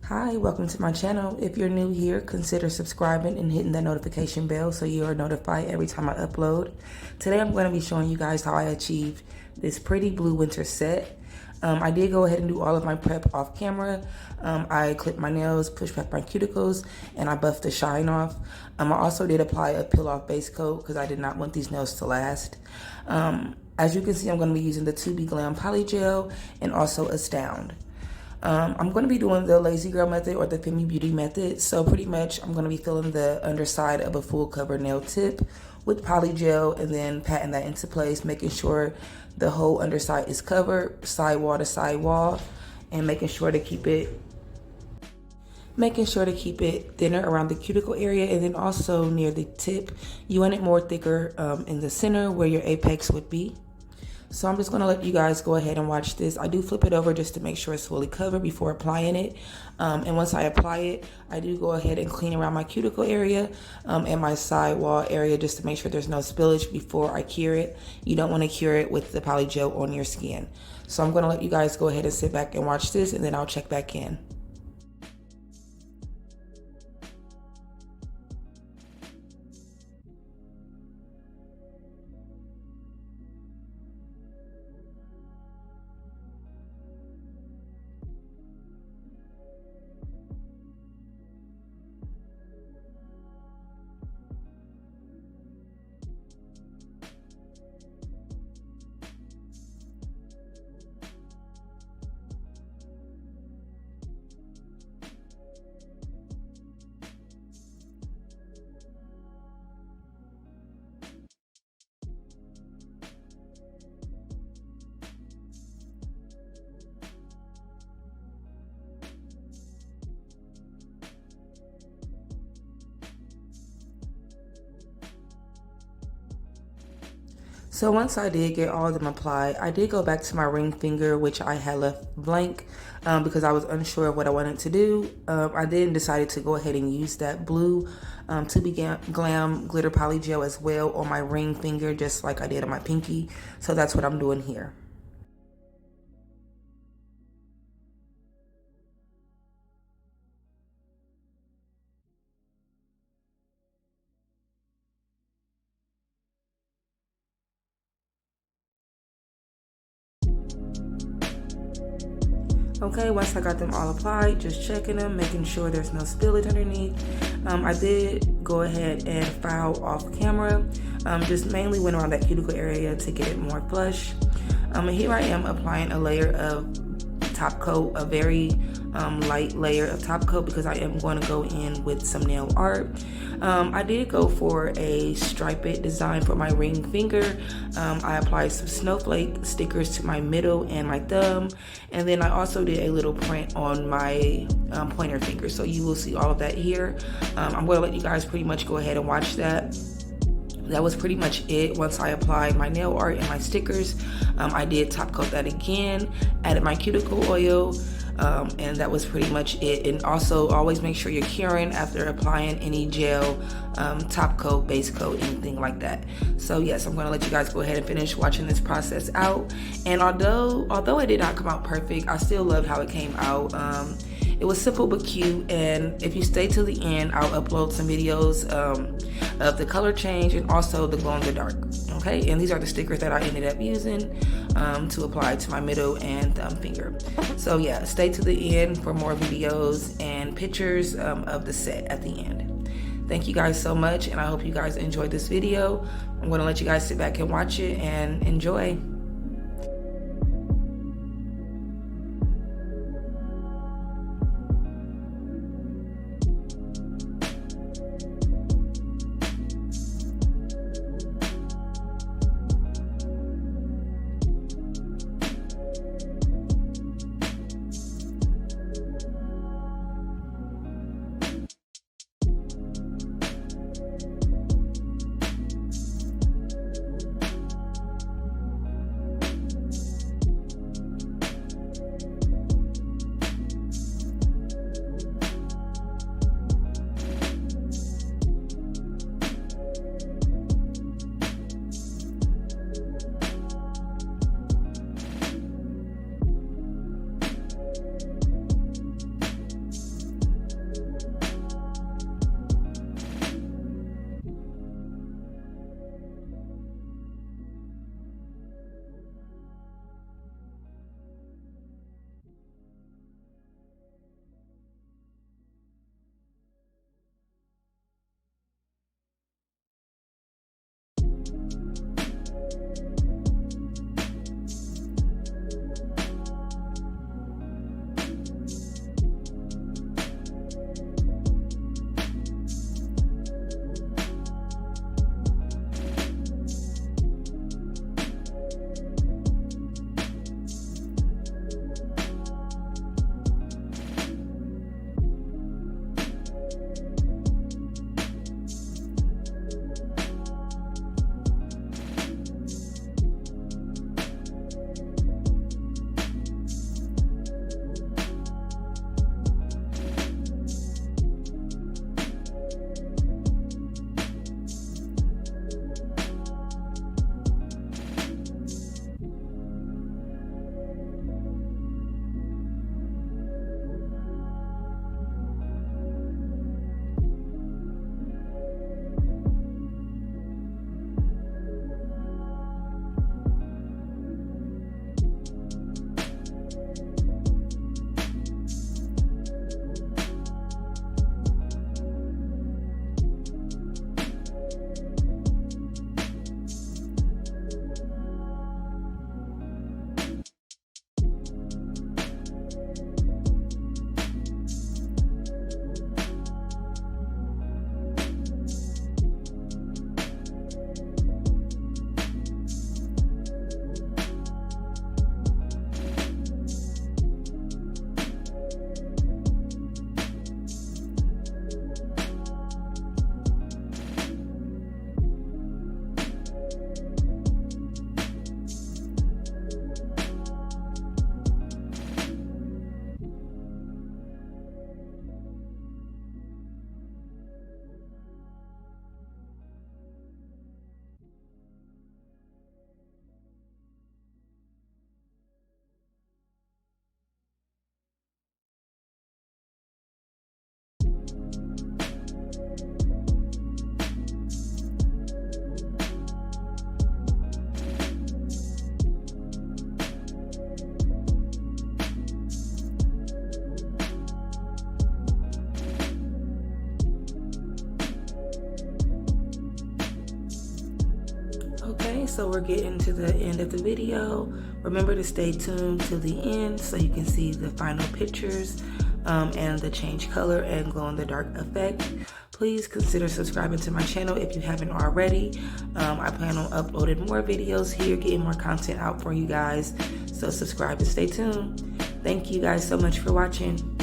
Hi, welcome to my channel. If you're new here, consider subscribing and hitting that notification bell so you are notified every time I upload. Today I'm going to be showing you guys how I achieved this pretty blue winter set. I did go ahead and do all of my prep off camera. I clipped my nails, pushed back my cuticles, and I buffed the shine off. I also did apply a peel off base coat because I did not want these nails to last. As you can see, I'm going to be using the 2B Glam Poly Gel and also Astound. I'm going to be doing the Lazy Girl method or the Femi Beauty method. So pretty much I'm going to be filling the underside of a full cover nail tip with poly gel and then patting that into place, making sure the whole underside is covered, sidewall to sidewall, and making sure to keep it thinner around the cuticle area, and then also near the tip. You want it more thicker in the center where your apex would be. So I'm just going to let you guys go ahead and watch this. I do flip it over just to make sure it's fully covered before applying it. And once I apply it, I do go ahead and clean around my cuticle area and my sidewall area just to make sure there's no spillage before I cure it. You don't want to cure it with the poly gel on your skin. So I'm going to let you guys go ahead and sit back and watch this, and then I'll check back in. So once I did get all of them applied, I did go back to my ring finger, which I had left blank because I was unsure of what I wanted to do. I then decided to go ahead and use that blue 2B Glam glitter poly gel as well on my ring finger, just like I did on my pinky. So that's what I'm doing here. Okay, once I got them all applied, just checking them, making sure there's no spillage underneath. I did go ahead and file off camera, just mainly went around that cuticle area to get it more flush. And here I am applying a layer of top coat, a very light layer of top coat, because I am going to go in with some nail art. I did go for a striped design for my ring finger. I applied some snowflake stickers to my middle and my thumb, and then I also did a little print on my pointer finger. So you will see all of that here. I'm going to let you guys pretty much go ahead and watch that. That was pretty much it. Once I applied my nail art and my stickers, I did top coat that again, added my cuticle oil, and that was pretty much it. And also always make sure you're curing after applying any gel, top coat, base coat, anything like that. So yes, I'm gonna let you guys go ahead and finish watching this process out. And although it did not come out perfect, I still loved how it came out. It was simple but cute, and if you stay till the end, I'll upload some videos of the color change and also the glow in the dark. Okay, and these are the stickers that I ended up using to apply to my middle and thumb finger. So yeah, stay to the end for more videos and pictures of the set at the end. Thank you guys so much, and I hope you guys enjoyed this video. I'm going to let you guys sit back and watch it and enjoy. Okay, so we're getting to the end of the video. Remember to stay tuned to the end so you can see the final pictures and the change color and glow in the dark effect. Please consider subscribing to my channel if you haven't already. I plan on uploading more videos here, getting more content out for you guys. So subscribe and stay tuned. Thank you guys so much for watching.